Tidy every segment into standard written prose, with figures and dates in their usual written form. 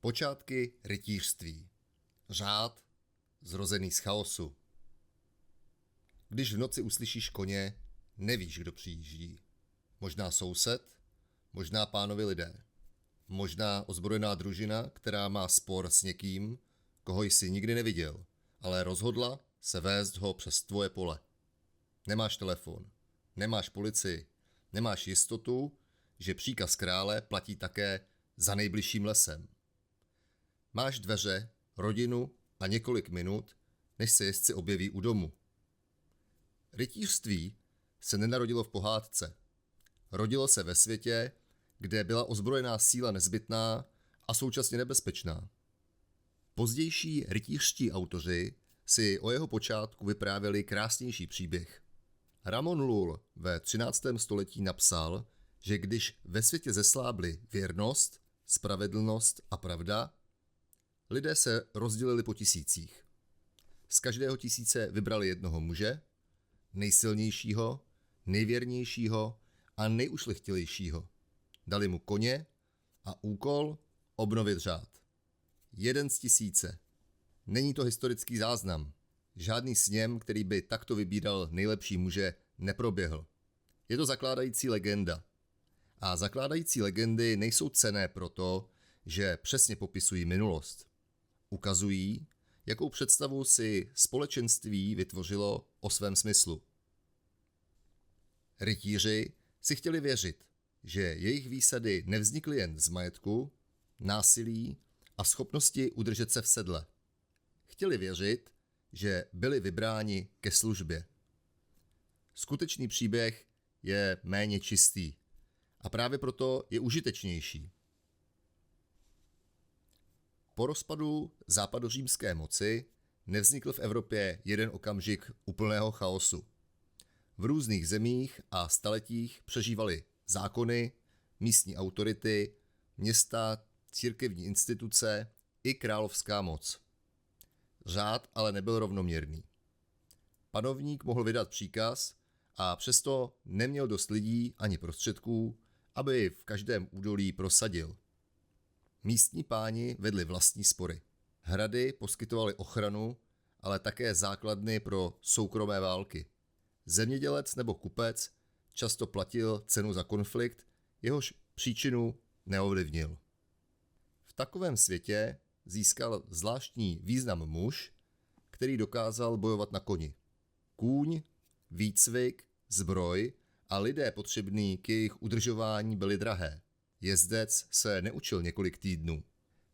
Počátky rytířství. Řád zrozený z chaosu. Když v noci uslyšíš koně, nevíš, kdo přijíždí. Možná soused, možná pánovi lidé. Možná ozbrojená družina, která má spor s někým, koho jsi nikdy neviděl, ale rozhodla se vést ho přes tvoje pole. Nemáš telefon, nemáš policii, nemáš jistotu, že příkaz krále platí také za nejbližším lesem. Máš dveře, rodinu a několik minut, než se jezdci objeví u domu. Rytířství se nenarodilo v pohádce. Rodilo se ve světě, kde byla ozbrojená síla nezbytná a současně nebezpečná. Pozdější rytířští autoři si o jeho počátku vyprávěli krásnější příběh. Ramon Lull ve 13. století napsal, že když ve světě zeslábly věrnost, spravedlnost a pravda, lidé se rozdělili po tisících. Z každého tisíce vybrali jednoho muže, nejsilnějšího, nejvěrnějšího a nejušlechtilejšího. Dali mu koně a úkol obnovit řád. 1 z 1000. Není to historický záznam. Žádný sněm, který by takto vybíral nejlepší muže, neproběhl. Je to zakládající legenda. A zakládající legendy nejsou cenné proto, že přesně popisují minulost. Ukazují, jakou představu si společenství vytvořilo o svém smyslu. Rytíři si chtěli věřit, že jejich výsady nevznikly jen z majetku, násilí a schopnosti udržet se v sedle. Chtěli věřit, že byli vybráni ke službě. Skutečný příběh je méně čistý a právě proto je užitečnější. Po rozpadu západořímské moci nevznikl v Evropě jeden okamžik úplného chaosu. V různých zemích a staletích přežívaly zákony, místní autority, města, církevní instituce i královská moc. Řád ale nebyl rovnoměrný. Panovník mohl vydat příkaz a přesto neměl dost lidí ani prostředků, aby v každém údolí prosadil. Místní páni vedli vlastní spory. Hrady poskytovaly ochranu, ale také základny pro soukromé války. Zemědělec nebo kupec často platil cenu za konflikt, jehož příčinu neovlivnil. V takovém světě získal zvláštní význam muž, který dokázal bojovat na koni. Kůň, výcvik, zbroj a lidé potřební k jejich udržování byly drahé. Jezdec se neučil několik týdnů.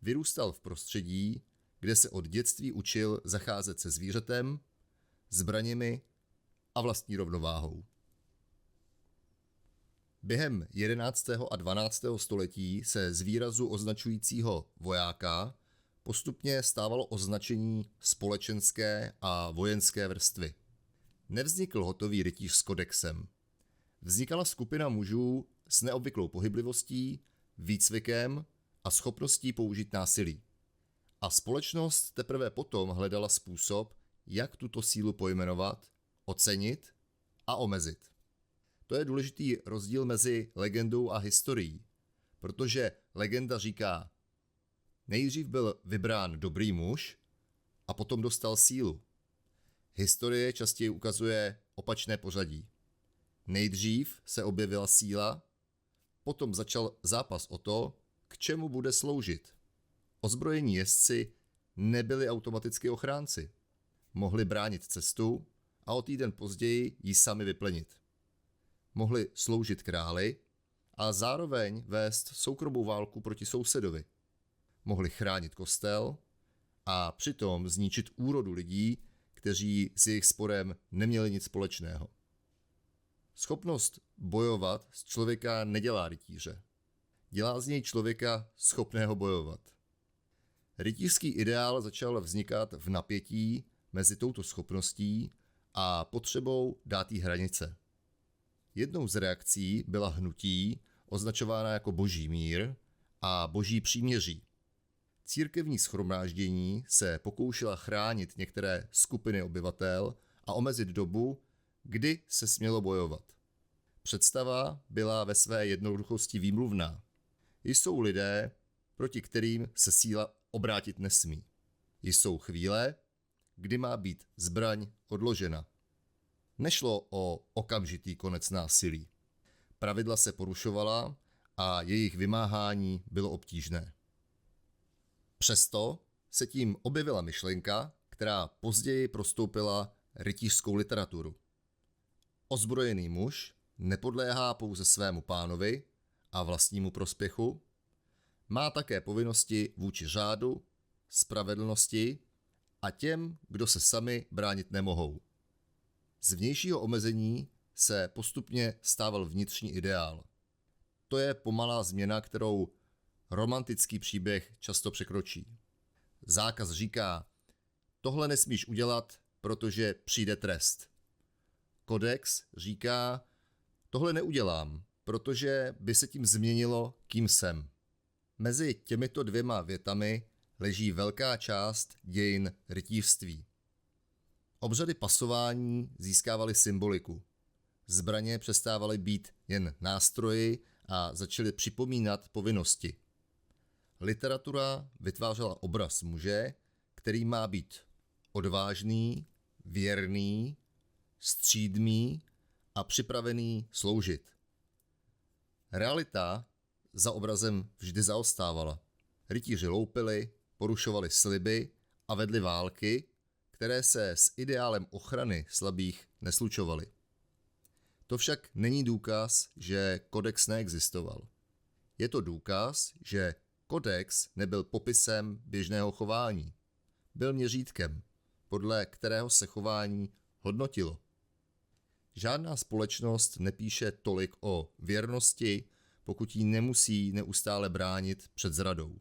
Vyrůstal v prostředí, kde se od dětství učil zacházet se zvířetem, zbraněmi a vlastní rovnováhou. Během 11. a 12. století se z výrazu označujícího vojáka postupně stávalo označení společenské a vojenské vrstvy. Nevznikl hotový rytíř s kodexem. Vznikala skupina mužů s neobvyklou pohyblivostí, výcvikem a schopností použít násilí. A společnost teprve potom hledala způsob, jak tuto sílu pojmenovat, ocenit a omezit. To je důležitý rozdíl mezi legendou a historií, protože legenda říká, nejdřív byl vybrán dobrý muž a potom dostal sílu. Historie častěji ukazuje opačné pořadí. Nejdřív se objevila síla, potom začal zápas o to, k čemu bude sloužit. Ozbrojení jezdci nebyli automaticky ochránci. Mohli bránit cestu a o týden později ji sami vyplenit. Mohli sloužit králi a zároveň vést soukromou válku proti sousedovi. Mohli chránit kostel a přitom zničit úrodu lidí, kteří s jejich sporem neměli nic společného. Schopnost bojovat z člověka nedělá rytíře. Dělá z něj člověka schopného bojovat. Rytířský ideál začal vznikat v napětí mezi touto schopností a potřebou dát jí hranice. Jednou z reakcí byla hnutí, označována jako boží mír a boží příměří. Církevní shromáždění se pokoušela chránit některé skupiny obyvatel a omezit dobu, kdy se smělo bojovat. Představa byla ve své jednoduchosti výmluvná. Jsou lidé, proti kterým se síla obrátit nesmí. Jsou chvíle, kdy má být zbraň odložena. Nešlo o okamžitý konec násilí. Pravidla se porušovala a jejich vymáhání bylo obtížné. Přesto se tím objevila myšlenka, která později prostoupila rytířskou literaturu. Ozbrojený muž nepodléhá pouze svému pánovi a vlastnímu prospěchu, má také povinnosti vůči řádu, spravedlnosti a těm, kdo se sami bránit nemohou. Z vnějšího omezení se postupně stával vnitřní ideál. To je pomalá změna, kterou romantický příběh často překročí. Zákaz říká, tohle nesmíš udělat, protože přijde trest. Kodex říká, tohle neudělám, protože by se tím změnilo, kým jsem. Mezi těmito dvěma větami leží velká část dějin rytířství. Obřady pasování získávaly symboliku. Zbraně přestávaly být jen nástroji a začaly připomínat povinnosti. Literatura vytvářela obraz muže, který má být odvážný, věrný, střídmý a připravený sloužit. Realita za obrazem vždy zaostávala. Rytíři loupili, porušovali sliby a vedli války, které se s ideálem ochrany slabých neslučovaly. To však není důkaz, že kodex neexistoval. Je to důkaz, že kodex nebyl popisem běžného chování. Byl měřítkem, podle kterého se chování hodnotilo. Žádná společnost nepíše tolik o věrnosti, pokud ji nemusí neustále bránit před zradou.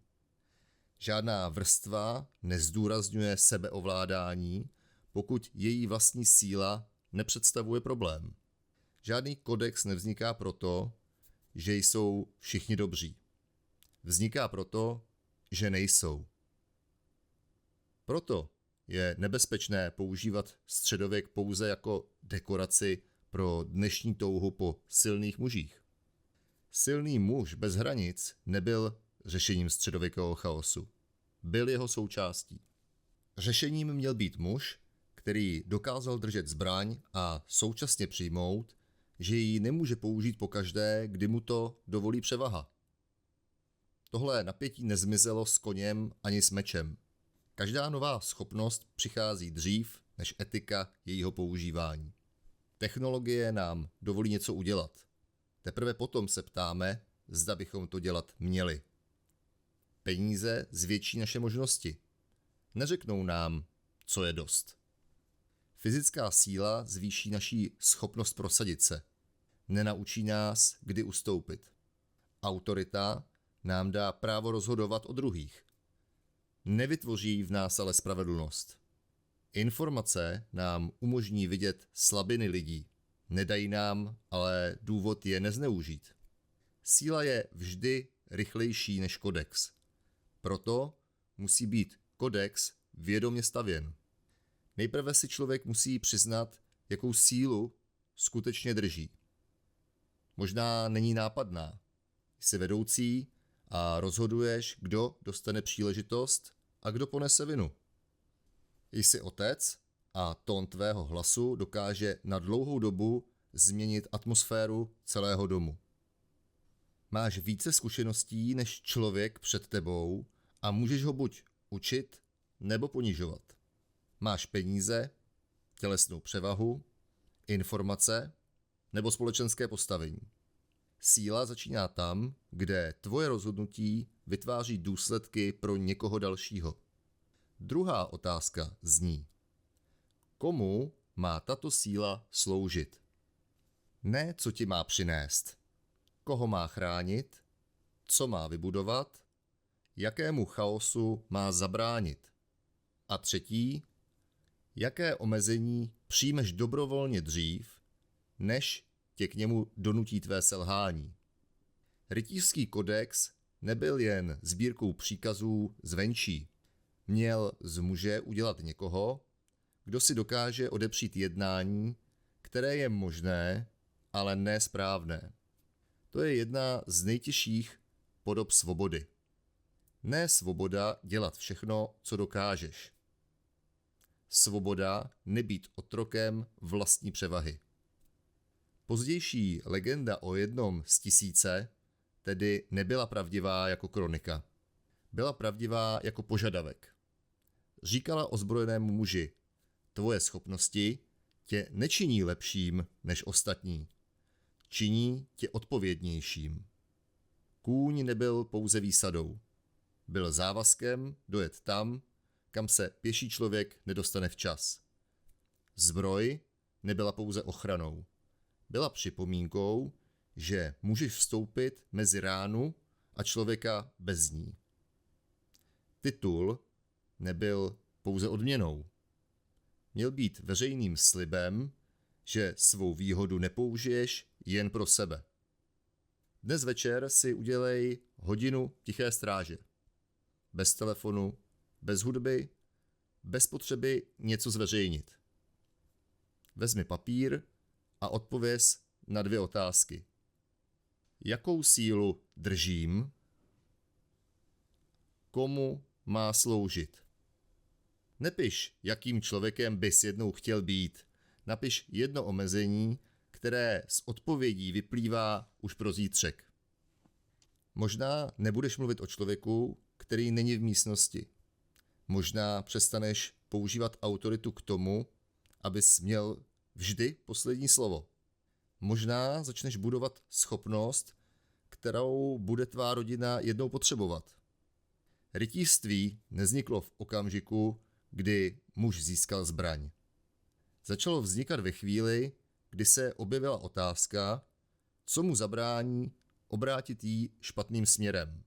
Žádná vrstva nezdůrazňuje sebeovládání, pokud její vlastní síla nepředstavuje problém. Žádný kodex nevzniká proto, že jsou všichni dobří. Vzniká proto, že nejsou. Proto je nebezpečné používat středověk pouze jako dekoraci pro dnešní touhu po silných mužích. Silný muž bez hranic nebyl řešením středověkého chaosu. Byl jeho součástí. Řešením měl být muž, který dokázal držet zbraň a současně přijmout, že ji nemůže použít pokaždé, kdy mu to dovolí převaha. Tohle napětí nezmizelo s koněm ani s mečem. Každá nová schopnost přichází dřív než etika jejího používání. Technologie nám dovolí něco udělat. Teprve potom se ptáme, zda bychom to dělat měli. Peníze zvětší naše možnosti. Neřeknou nám, co je dost. Fyzická síla zvýší naši schopnost prosadit se. Nenaučí nás, kdy ustoupit. Autorita nám dá právo rozhodovat o druhých. Nevytvoří v nás ale spravedlnost. Informace nám umožní vidět slabiny lidí. Nedají nám ale důvod je nezneužít. Síla je vždy rychlejší než kodex. Proto musí být kodex vědomě stavěn. Nejprve si člověk musí přiznat, jakou sílu skutečně drží. Možná není nápadná. Jsi vedoucí a rozhoduješ, kdo dostane příležitost a kdo ponese vinu. Jsi otec a tón tvého hlasu dokáže na dlouhou dobu změnit atmosféru celého domu. Máš více zkušeností než člověk před tebou a můžeš ho buď učit nebo ponižovat. Máš peníze, tělesnou převahu, informace nebo společenské postavení. Síla začíná tam, kde tvoje rozhodnutí vytváří důsledky pro někoho dalšího. Druhá otázka zní: komu má tato síla sloužit? Ne, co ti má přinést. Koho má chránit? Co má vybudovat? Jakému chaosu má zabránit? A třetí, jaké omezení přijmeš dobrovolně dřív, než tě k němu donutí tvé selhání. Rytířský kodex nebyl jen sbírkou příkazů zvenčí. Měl z muže udělat někoho, kdo si dokáže odepřít jednání, které je možné, ale nesprávné. To je jedna z nejtěžších podob svobody. Ne svoboda dělat všechno, co dokážeš. Svoboda nebýt otrokem vlastní převahy. Pozdější legenda o jednom z 1000 tedy nebyla pravdivá jako kronika. Byla pravdivá jako požadavek. Říkala ozbrojenému muži: tvoje schopnosti tě nečiní lepším než ostatní. Činí tě odpovědnějším. Kůň nebyl pouze výsadou. Byl závazkem dojet tam, kam se pěší člověk nedostane včas. Zbroj nebyla pouze ochranou. Byla připomínkou, že můžeš vstoupit mezi ránu a člověka bez ní. Titul nebyl pouze odměnou. Měl být veřejným slibem, že svou výhodu nepoužiješ jen pro sebe. Dnes večer si udělej hodinu tiché stráže. Bez telefonu, bez hudby, bez potřeby něco zveřejnit. Vezmi papír a odpověz na 2 otázky. Jakou sílu držím? Komu má sloužit? Nepiš, jakým člověkem bys jednou chtěl být. Napiš jedno omezení, které z odpovědí vyplývá už pro zítřek. Možná nebudeš mluvit o člověku, který není v místnosti. Možná přestaneš používat autoritu k tomu, abys měl vždy poslední slovo. Možná začneš budovat schopnost, kterou bude tvá rodina jednou potřebovat. Rytířství nevzniklo v okamžiku, kdy muž získal zbraň. Začalo vznikat ve chvíli, kdy se objevila otázka, co mu zabrání obrátit ji špatným směrem.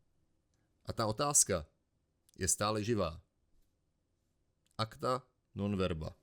A ta otázka je stále živá. Acta non verba.